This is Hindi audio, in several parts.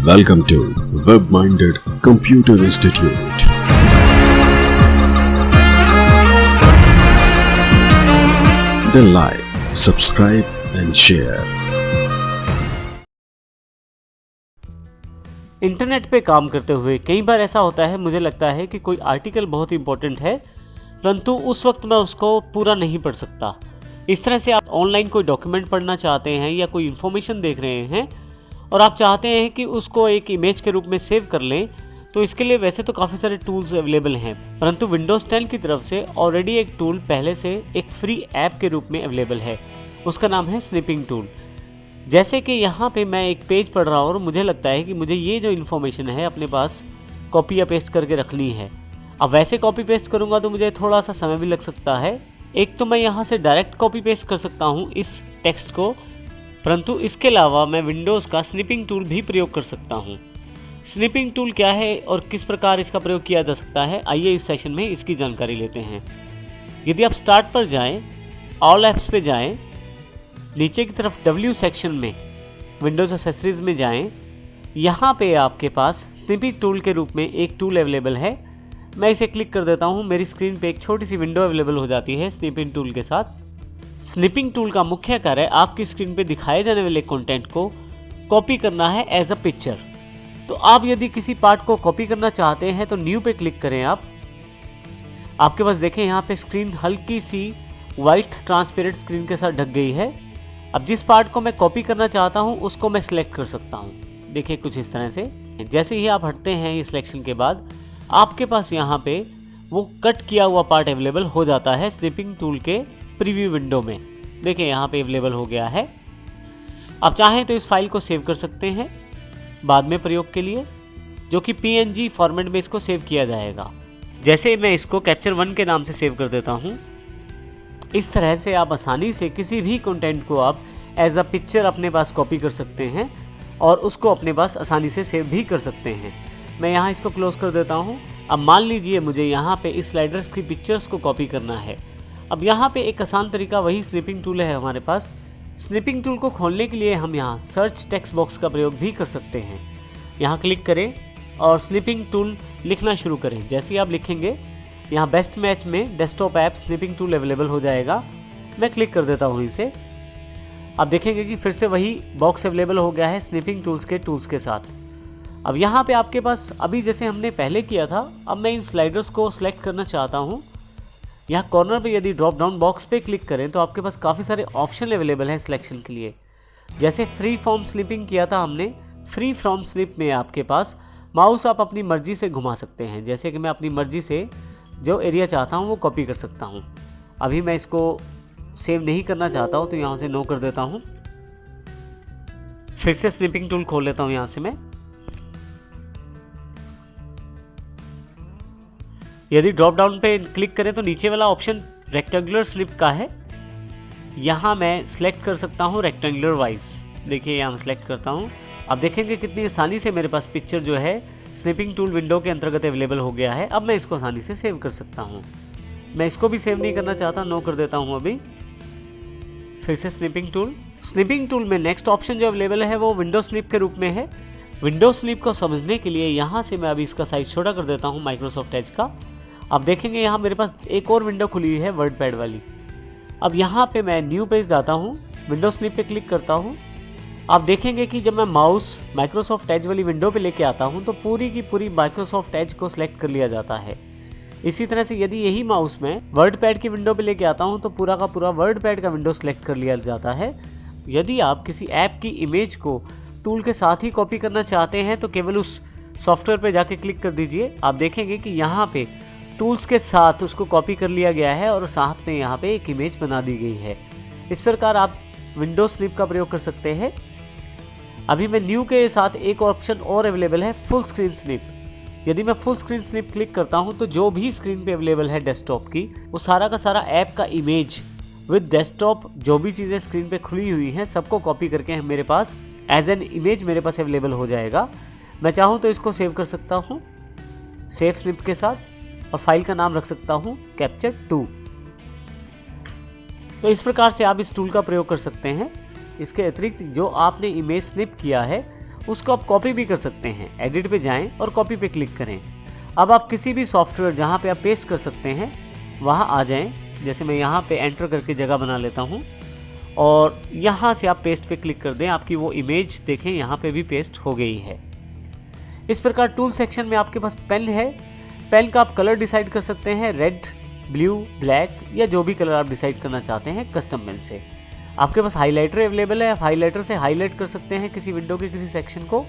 Welcome to Web-Minded Computer Institute. Then like, subscribe and share. Internet पे काम करते हुए कई बार ऐसा होता है, मुझे लगता है कि कोई आर्टिकल बहुत इंपॉर्टेंट है परंतु उस वक्त मैं उसको पूरा नहीं पढ़ सकता। इस तरह से आप ऑनलाइन कोई डॉक्यूमेंट पढ़ना चाहते हैं या कोई इन्फॉर्मेशन देख रहे हैं और आप चाहते हैं कि उसको एक इमेज के रूप में सेव कर लें, तो इसके लिए वैसे तो काफ़ी सारे टूल्स अवेलेबल हैं, परंतु विंडोज़ 10 की तरफ से ऑलरेडी एक टूल पहले से एक फ्री ऐप के रूप में अवेलेबल है। उसका नाम है स्निपिंग टूल। जैसे कि यहाँ पे मैं एक पेज पढ़ रहा हूँ और मुझे लगता है कि मुझे ये जो इन्फॉर्मेशन है अपने पास कॉपी या पेस्ट करके रखनी है। अब वैसे कॉपी पेस्ट करूँगा तो मुझे थोड़ा सा समय भी लग सकता है। एक तो मैं यहाँ से डायरेक्ट कॉपी पेस्ट कर सकता हूँ इस टेक्स्ट को, परंतु इसके अलावा मैं विंडोज़ का स्निपिंग टूल भी प्रयोग कर सकता हूँ। स्निपिंग टूल क्या है और किस प्रकार इसका प्रयोग किया जा सकता है, आइए इस सेशन में इसकी जानकारी लेते हैं। यदि आप स्टार्ट पर जाएं, ऑल ऐप्स पे जाएं, नीचे की तरफ W सेक्शन में विंडोज़ एक्सेसरीज में जाएं, यहाँ पे आपके पास स्निपिंग टूल के रूप में एक टूल अवेलेबल है। मैं इसे क्लिक कर देता हूँ, मेरी स्क्रीन पे एक छोटी सी विंडो अवेलेबल हो जाती है स्निपिंग टूल के साथ। स्निपिंग टूल का मुख्य कार्य आपकी स्क्रीन पे दिखाए जाने वाले कंटेंट को कॉपी करना है एज अ पिक्चर। तो आप यदि किसी पार्ट को कॉपी करना चाहते हैं तो न्यू पे क्लिक करें। आपके पास देखें यहाँ पे स्क्रीन हल्की सी वाइट ट्रांसपेरेंट स्क्रीन के साथ ढक गई है। अब जिस पार्ट को मैं कॉपी करना चाहता हूँ उसको मैं सिलेक्ट कर सकता हूँ। देखिए कुछ इस तरह से। जैसे ही आप हटते हैं ये सिलेक्शन के बाद आपके पास यहाँ पे वो कट किया हुआ पार्ट अवेलेबल हो जाता है स्निपिंग टूल के प्रीव्यू विंडो में। देखिए यहाँ पे अवेलेबल हो गया है। आप चाहें तो इस फाइल को सेव कर सकते हैं बाद में प्रयोग के लिए, जो कि PNG फॉर्मेट में इसको सेव किया जाएगा। जैसे मैं इसको कैप्चर 1 के नाम से सेव कर देता हूँ। इस तरह से आप आसानी से किसी भी कंटेंट को आप एज अ पिक्चर अपने पास कॉपी कर सकते हैं और उसको अपने पास आसानी से सेव भी कर सकते हैं। मैं यहाँ इसको क्लोज कर देता हूँ। अब मान लीजिए मुझे यहाँ पे इस स्लाइडर्स की पिक्चर्स को कॉपी करना है। अब यहाँ पे एक आसान तरीका वही स्निपिंग टूल है हमारे पास। स्निपिंग टूल को खोलने के लिए हम यहाँ सर्च टेक्स्ट बॉक्स का प्रयोग भी कर सकते हैं। यहाँ क्लिक करें और स्निपिंग टूल लिखना शुरू करें। जैसे ही आप लिखेंगे यहाँ बेस्ट मैच में desktop app snipping tool available हो जाएगा। मैं क्लिक कर देता हूँ इसे। आप देखेंगे कि फिर से वही बॉक्स अवेलेबल हो गया है स्निपिंग टूल्स के टूल्स के साथ। अब यहाँ पे आपके पास अभी जैसे हमने पहले किया था, अब मैं इन स्लाइडर्स को सिलेक्ट करना चाहता हूँ। यहाँ कॉर्नर पे यदि ड्रॉप डाउन बॉक्स पे क्लिक करें तो आपके पास काफ़ी सारे ऑप्शन अवेलेबल हैं सिलेक्शन के लिए। जैसे फ्री फॉर्म स्निपिंग किया था हमने, फ्री फ्रॉम स्निप में आपके पास माउस आप अपनी मर्जी से घुमा सकते हैं। जैसे कि मैं अपनी मर्जी से जो एरिया चाहता हूँ वो कॉपी कर सकता हूँ। अभी मैं इसको सेव नहीं करना चाहता हूँ तो यहाँ से नो कर देता हूँ। फिर से स्निपिंग टूल खोल लेता हूँ यहाँ से मैं। यदि ड्रॉप डाउन पे क्लिक करें तो नीचे वाला ऑप्शन रेक्टेंगुलर स्निप का है। यहाँ मैं सिलेक्ट कर सकता हूँ रेक्टेंगुलर वाइज। देखिए यहाँ मैं सिलेक्ट करता हूँ। अब देखेंगे कितनी आसानी से मेरे पास पिक्चर जो है स्निपिंग टूल विंडो के अंतर्गत अवेलेबल हो गया है। अब मैं इसको आसानी से सेव कर सकता हूँ। मैं इसको भी सेव नहीं करना चाहता, नो कर देता हूँ अभी। फिर से स्निपिंग टूल। स्निपिंग टूल में नेक्स्ट ऑप्शन जो अवेलेबल है वो विंडो स्निप के रूप में है। विंडो स्निप को समझने के लिए यहाँ से मैं अभी इसका साइज छोटा कर देता हूँ माइक्रोसॉफ्ट एज का। अब देखेंगे यहाँ मेरे पास एक और विंडो खुली हुई है वर्ड पैड वाली। अब यहाँ पे मैं न्यू पेज जाता हूँ, विंडो स्निप पे क्लिक करता हूँ। आप देखेंगे कि जब मैं माउस माइक्रोसॉफ्ट एज वाली विंडो पे लेके आता हूँ तो पूरी की पूरी माइक्रोसॉफ्ट एज को सिलेक्ट कर लिया जाता है। इसी तरह से यदि यही माउस मैं वर्ड पैड की विंडो पे लेके आता हूँ तो पूरा का पूरा वर्ड पैड का विंडो सिलेक्ट कर लिया जाता है। यदि आप किसी ऐप की इमेज को टूल के साथ ही कॉपी करना चाहते हैं तो केवल उस सॉफ्टवेयर पे जाके क्लिक कर दीजिए। आप देखेंगे कि यहाँ पे टूल्स के साथ उसको कॉपी कर लिया गया है और साथ में यहाँ पे एक इमेज बना दी गई है। इस प्रकार आप विंडो स्निप का प्रयोग कर सकते हैं। अभी मैं न्यू के साथ एक ऑप्शन और अवेलेबल है फुल स्क्रीन स्निप। यदि मैं फुल स्क्रीन स्निप क्लिक करता हूँ तो जो भी स्क्रीन पे अवेलेबल है डेस्कटॉप की, वो सारा का सारा ऐप का इमेज विद डेस्कटॉप जो भी चीज़ें स्क्रीन पे खुली हुई हैं सबको कॉपी करके मेरे पास एज एन इमेज मेरे पास अवेलेबल हो जाएगा। मैं चाहूँ तो इसको सेव कर सकता हूँ सेव स्निप के साथ और फाइल का नाम रख सकता हूँ कैप्चर 2। तो इस प्रकार से आप इस टूल का प्रयोग कर सकते हैं। इसके अतिरिक्त जो आपने इमेज स्निप किया है उसको आप कॉपी भी कर सकते हैं। एडिट पे जाएं और कॉपी पे क्लिक करें। अब आप किसी भी सॉफ्टवेयर जहाँ पे आप पेस्ट कर सकते हैं वहाँ आ जाएं। जैसे मैं यहाँ पे एंटर करके जगह बना लेता हूँ और यहाँ से आप पेस्ट पे क्लिक कर दें। आपकी वो इमेज देखें यहाँ पे भी पेस्ट हो गई है। इस प्रकार टूल सेक्शन में आपके पास पेन है। पेन का आप कलर डिसाइड कर सकते हैं, रेड, ब्लू, ब्लैक या जो भी कलर आप डिसाइड करना चाहते हैं कस्टम पेन से। आपके पास हाइलाइटर अवेलेबल है। आप हाइलाइटर से हाईलाइट कर सकते हैं किसी विंडो के किसी सेक्शन को।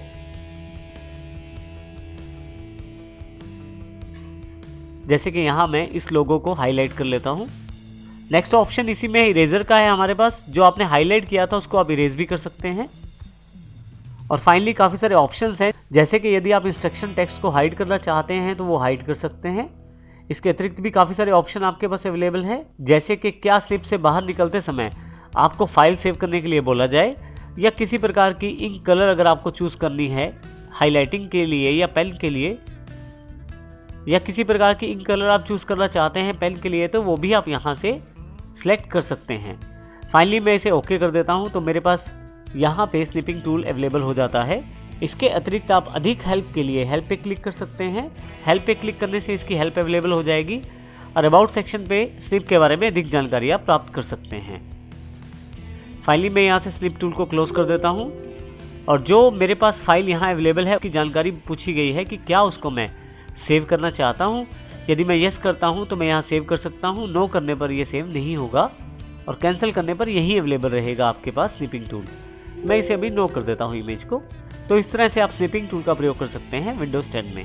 जैसे कि यहाँ मैं इस लोगो को हाईलाइट कर लेता हूँ। नेक्स्ट ऑप्शन इसी में इरेजर का है हमारे पास। जो आपने हाईलाइट किया था उसको आप इरेज भी कर सकते हैं। और फाइनली काफ़ी सारे ऑप्शंस हैं, जैसे कि यदि आप इंस्ट्रक्शन टेक्स्ट को हाइड करना चाहते हैं तो वो हाइड कर सकते हैं। इसके अतिरिक्त भी काफ़ी सारे ऑप्शन आपके पास अवेलेबल हैं, जैसे कि क्या स्लिप से बाहर निकलते समय आपको फाइल सेव करने के लिए बोला जाए, या किसी प्रकार की इंक कलर अगर आपको चूज़ करनी है हाईलाइटिंग के लिए या पेन के लिए, या किसी प्रकार की इंक कलर आप चूज़ करना चाहते हैं पेन के लिए, तो वो भी आप यहाँ से सिलेक्ट कर सकते हैं। फाइनली मैं इसे ओके कर देता हूँ तो मेरे पास यहाँ पे स्निपिंग टूल अवेलेबल हो जाता है। इसके अतिरिक्त आप अधिक हेल्प के लिए हेल्प पे क्लिक कर सकते हैं। हेल्प पे क्लिक करने से इसकी हेल्प अवेलेबल हो जाएगी और अबाउट सेक्शन पे स्निप के बारे में अधिक जानकारी आप प्राप्त कर सकते हैं। फाइनली मैं यहाँ से स्निप टूल को क्लोज कर देता हूँ और जो मेरे पास फाइल यहाँ अवेलेबल है उसकी जानकारी पूछी गई है कि क्या उसको मैं सेव करना चाहता हूँ। यदि मैं येस करता हूँ तो मैं यहाँ सेव कर सकता हूँ, नो करने पर ये सेव नहीं होगा और कैंसिल करने पर यही अवेलेबल रहेगा आपके पास स्निपिंग टूल। मैं इसे अभी नो कर देता हूँ इमेज को। तो इस तरह से आप स्निपिंग टूल का प्रयोग कर सकते हैं विंडोज़ 10 में।